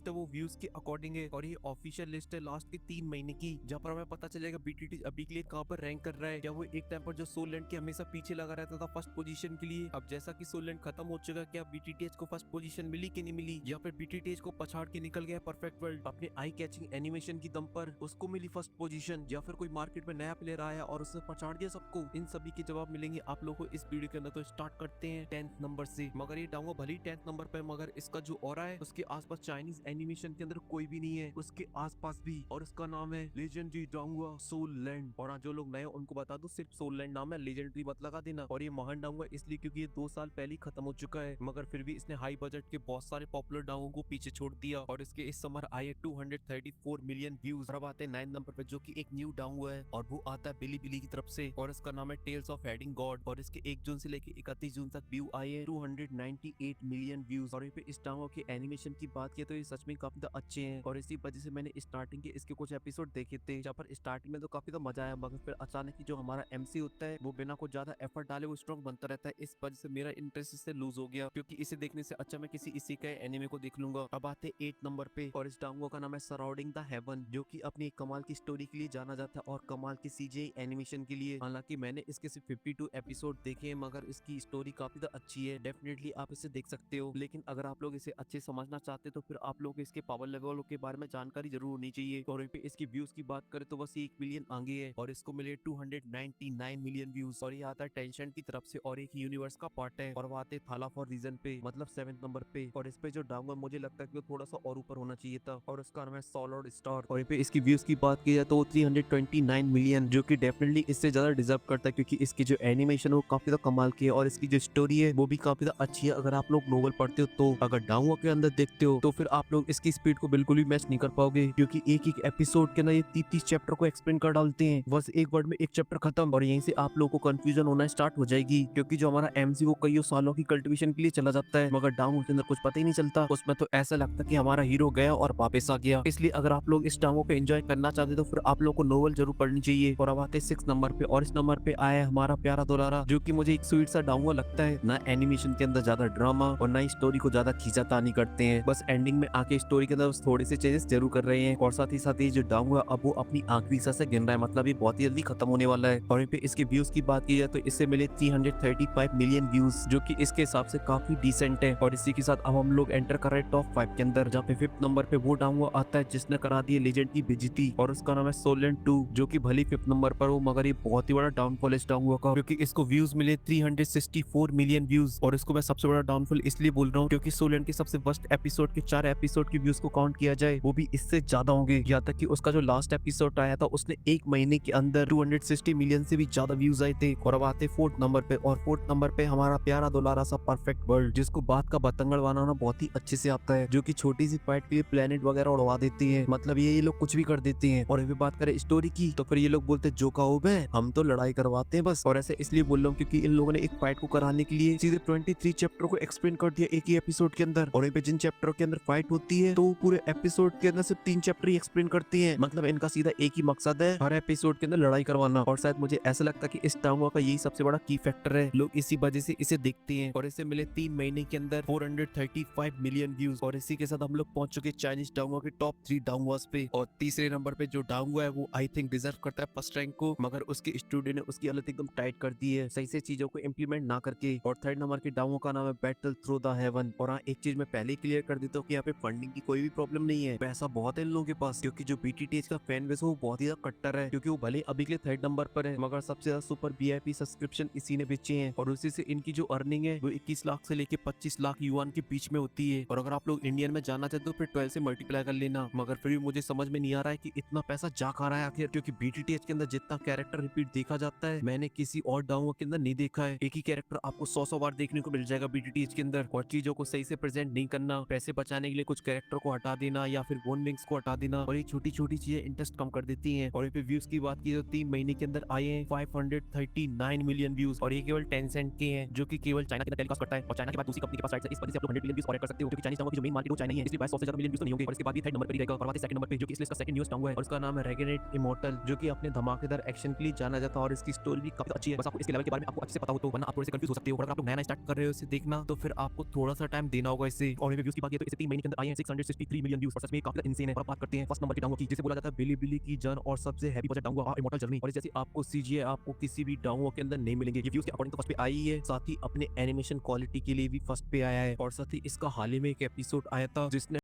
List है वो views के अकॉर्डिंग है और ये ऑफिशियल लिस्ट है लास्ट के 3 महीने की, जहाँ पर हमें पता चलेगा बीटीटी अभी के लिए कहाँ पर रैंक कर रहा है। क्या वो एक टाइम पर जो सोलैंड के हमेशा पीछे लगा रहता था फर्स्ट पोजीशन के लिए, अब जैसा कि सोलैंड खत्म हो चुका, क्या बीटीटीएच को फर्स्ट पोजीशन मिली कि नहीं मिली, या फिर बीटीटीएच को पछाड़ के निकल गया परफेक्ट वर्ल्ड अपने आई कैचिंग एनिमेशन की दम पर, उसको मिली फर्स्ट पोजीशन, या फिर कोई मार्केट में नया प्लेयर आया और उसने पछाड़ दिया सबको। इन सभी के जवाब मिलेंगे आप लोगों को इस वीडियो के अंदर। तो स्टार्ट करते हैं 10th नंबर से। मगर ये डाउंगा भले ही 10th नंबर पे, मगर इसका जो ऑरा है उसके आसपास चाइनीज एनिमेशन के अंदर कोई भी नहीं है उसके आसपास भी, और उसका नाम है लेजेंडरी डाउंगा सोल लैंड। और जो लोग नए उनको बता दो सिर्फ सोल लैंड नाम है, लेजेंडरी मत लगा देना। और ये महान डाउंगा इसलिए क्योंकि ये 2 साल पहले ही खत्म हो चुका है, मगर फिर भी इसने हाई बजट के बहुत सारे पॉपुलर डाउंगों को पीछे छोड़ दिया और इसके इस समर आए 234 मिलियन व्यूज। अब आते हैं 9 नंबर पे जो कि एक न्यू डाउंगा है और वो आता है बिली की तरफ से और इसका नाम है टेल्स ऑफ हेडिंग गॉड। और इसके 1 जून से लेके 31 जून तक व्यू आए हैं 298 मिलियन व्यूज। और इस डाउंगा के एनिमेशन की बात की तो ये सच में काफी अच्छे हैं और इसी वजह से मैंने स्टार्टिंग के इसके कुछ एपिसोड देखे थे, जहाँ पर स्टार्टिंग में तो काफी मजा आया, मगर फिर अचानक ही जो हमारा एमसी होता है वो बिना कुछ ज्यादा एफर्ट डाले वो स्ट्रॉन्ग बनता रहता है। इस वजह से मेरा इंटरेस्ट इससे लूज हो गया, क्योंकि इसे देखने से अच्छा मैं किसी इसी का एनिमे को देख लूंगा। अब आते 8 नंबर पे और इस डाउंगा का नाम है सराउंडिंग द हेवन, जो कि अपनी एक कमाल की स्टोरी के लिए जाना जाता है और कमाल की सीजीआई एनिमेशन के लिए। हालांकि मैंने इसके सिर्फ 52 एपिसोड देखे हैं, मगर इसकी स्टोरी काफी अच्छी है, डेफिनेटली आप इसे देख सकते हो। लेकिन अगर आप लोग इसे अच्छे समझना चाहते तो फिर आप लोग इसके पावर लेवल के बारे में जानकारी जरूर होनी चाहिए। और पे इसकी व्यूज की बात करें तो बस 1 मिलियन आगे है और इसको मिले 299 मिलियन व्यूज। और ये आता है टेंशन की तरफ से और एक यूनिवर्स का पार्ट है। और वो आते थाला फॉर रीजन पे, मतलब 7th नंबर पे। और इस पे जो डाउंगा मुझे लगता है कि वो थोड़ा सा और ऊपर होना चाहिए था और उसका नाम है सॉलिड स्टार। और पे इसकी व्यूज की बात की जाए तो 329 मिलियन, जो कि डेफिनेटली इससे ज्यादा डिजर्व करता है, क्योंकि इसकी जो एनिमेशन है वो काफी कमाल की है और इसकी जो स्टोरी है वो भी काफी अच्छी है। अगर आप लोग नोवेल पढ़ते हो तो, अगर डाउंगा के अंदर देखते हो तो फिर आप लोग इसकी स्पीड को बिल्कुल भी मैच नहीं कर पाओगे, क्योंकि एक एक एपिसोड के अंदर ये 30 चैप्टर को एक्सप्लेन कर डालते हैं, बस एक वर्ड में एक चैप्टर खत्म। और यहीं से आप लोगों को कंफ्यूजन होना स्टार्ट हो जाएगी, क्योंकि जो हमारा एमसी वो कई सालों की कल्टीवेशन के लिए चला जाता है, मगर डाउंगा के अंदर कुछ पता ही नहीं चलता। उसमें तो ऐसा लगता है कि हमारा हीरो गया और वापस आ गया। इसलिए अगर आप लोग इस डाउंगा को एंजॉय करना चाहते तो फिर आप लोग को नोवेल जरूर पढ़नी चाहिए। और अब आते 6 नंबर पे और इस नंबर पे आया है हमारा प्यारा दुलारा, जो कि मुझे एक स्वीट सा डाउंगा लगता है। ना एनिमेशन के अंदर ज्यादा ड्रामा और ना स्टोरी को ज्यादा खींचातानी करते हैं, बस एंडिंग में आके स्टोरी के अंदर थोड़े से चेंजेस जरूर कर रहे हैं। और साथ ही जो डाउंगा अब वो अपनी आखिरी सांस से गिन रहा है, मतलब ये बहुत ही जल्दी खत्म होने वाला है। और पे इसके व्यूज की बात की जाए तो इससे मिले 335 मिलियन व्यूज, जो कि इसके हिसाब से काफी डिसेंट है। और इसी के साथ अब हम लोग एंटर कर रहे हैं टॉप 5 के अंदर, जहाँ पे 5th नंबर पे वो डाउंगा आता है जिसने करा दी लेजेंड की बेइज्जती और उसका नाम है सोलेंट 2, जो कि भले 5th नंबर पर हो, मगर ये बहुत ही बड़ा डाउनफॉल इस डाउंगा का, क्योंकि इसको व्यूज मिले 364 मिलियन व्यूज। और इसको मैं सबसे बड़ा डाउनफॉल इसलिए बोल रहा हूँ क्योंकि सोलेंट के सबसे वर्स्ट एपिसोड के 4 एपिसोड के व्यूज को काउंट किया जाए वो भी इससे ज्यादा होंगे। यहाँ तक कि उसका जो लास्ट एपिसोड आया था उसने 1 महीने के अंदर 260 मिलियन से भी ज्यादा व्यूज आए थे। और अब आते 4th नंबर पे और 4th नंबर पे हमारा प्यारा दुलारा सा परफेक्ट वर्ल्ड, जिसको बात का बतंगड़ बनाना बहुत ही अच्छे से आता है, जो कि छोटी सी फाइट के लिए प्लेनेट वगैरह उड़वा देती है, मतलब ये लोग कुछ भी कर देते हैं। और अभी बात करें स्टोरी की तो फिर ये लोग बोलते जो का हो हम तो लड़ाई करवाते हैं बस। और ऐसे इसलिए बोल रहा हूँ क्योंकि इन लोगों ने एक फाइट को कराने के लिए सीधे 23 चैप्टर को एक्सप्लेन कर दिया एक ही एपिसोड के अंदर। और जिन चैप्टर के अंदर फाइट होती है तो पूरे एपिसोड के अंदर सिर्फ 3 चैप्टर ही एक्सप्लेन करती है, मतलब इनका सीधा एक ही मकसद है हर एपिसोड के अंदर लड़ाई करवाना। और शायद मुझे ऐसा लगता है कि इस डाउंगा का यही सबसे बड़ा की फैक्टर है, लोग इसी वजह से इसे देखते हैं। और इसे मिले 3 महीने के अंदर 435 मिलियन व्यूज। और इसी के साथ हम लोग पहुंच चुके चाइनीज डाउंगा के टॉप 3 डाउंगास पे। और तीसरे नंबर पे जो डाउंगा है वो आई थिंक डिजर्व करता है फर्स्ट रैंक को, मगर उसके स्टूडियो ने उसकी हालत एकदम टाइट कर दी है सही से चीजों को इम्प्लीमेंट ना करके। और 3rd नंबर के डाउंगा का नाम है बैटल थ्रू द हेवन। और हाँ, एक चीज मैं पहले क्लियर कर देता हूँ कि यहाँ पे फंडिंग की कोई भी प्रॉब्लम नहीं है, पैसा बहुत है इन लोगों के पास, क्योंकि जो बीटीटीएच का फैन बेस है वो बहुत ही ज्यादा कट्टर है, क्योंकि वो भले अभी के लिए 3rd नंबर पर है, मगर सबसे ज्यादा सुपर वीआईपी सब्सक्रिप्शन इसी ने बेचे हैं। और उसी से इनकी जो अर्निंग है वो 21 लाख से लेके 25 लाख युआन के बीच में होती है। और अगर आप लोग इंडियन में जाना चाहते हो फिर 12 से मल्टीप्लाई कर लेना, मगर फिर भी मुझे समझ में नहीं आ रहा है कि इतना पैसा जा खा रहा है आखिर, क्योंकि बीटीटीएच के अंदर जितना कैरेक्टर रिपीट देखा जाता है मैंने किसी और डाउंगा के अंदर नहीं देखा है। एक ही कैरेक्टर आपको 100 बार देखने को मिल जाएगा बीटीटीएच के अंदर। और चीजों को सही से प्रेजेंट नहीं करना, पैसे बचाने के लिए कुछ कैरेक्टर को हटा देना या फिर बोन लिंक्स को हटा देना, और ये छोटी छोटी चीजें इंटरेस्ट कम कर देती हैं। और पे व्यूज की बात की तो 3 महीने के अंदर आए हैं 539 मिलियन व्यूज, और ये केवल टेंसेंट के हैं जो कि केवल चाइना के अंदर टेलीकास्ट करता है। और चाइना के बाद दूसरी कंपनी के पास राइट्स है, इस वजह से आप लोग 100 मिलियन व्यूज और ऐड कर सकते हो, क्योंकि चाइनीज डाउंगा की जो मेन मार्केट वो चाइना ही है, इसलिए 100 से ज्यादा मिलियन व्यूज तो नहीं होंगे। और इसके बाद भी 3rd नंबर पर ही रहेगा। और बात है 2nd नंबर पे जो कि इस लिस्ट का 2nd न्यूएस्ट डाउंगा है और उसका नाम है रेगेनेट इमोर्टल, जो कि अपने धमाकेदार एक्शन के लिए जाना जाता है और इसकी स्टोरी भी काफी अच्छी है। बस आपको इसके लेवल के बारे में आपको अच्छे से पता हो तो, वरना आप थोड़े से कंफ्यूज हो सकते हो। और अगर आप लोग नया स्टार्ट कर रहे हो इसे देखना तो फिर आपको थोड़ा सा टाइम देना होगा इसे। और व्यूज की बात की तो इसे 3 महीने के अंदर आए हैं 663 मिलियन व्यूज और सच में काफी इंसेन है। और अब बात करते हैं फर्स्ट नंबर के डांगो की, जिसे बोला जाता है बिली की जान और सबसे हैवी बजट डांगो इमॉर्टल जर्नी। और जैसे आपको सीजीआई आपको किसी भी डांगो के अंदर नहीं मिलेंगे। ये व्यूज के अकॉर्डिंग तो फर्स्ट पे आई है, साथ ही अपने एनिमेशन क्वालिटी के लिए भी फर्स्ट पे आया है। और साथ ही इसका हाल ही में एक एपिसोड आया था जिसने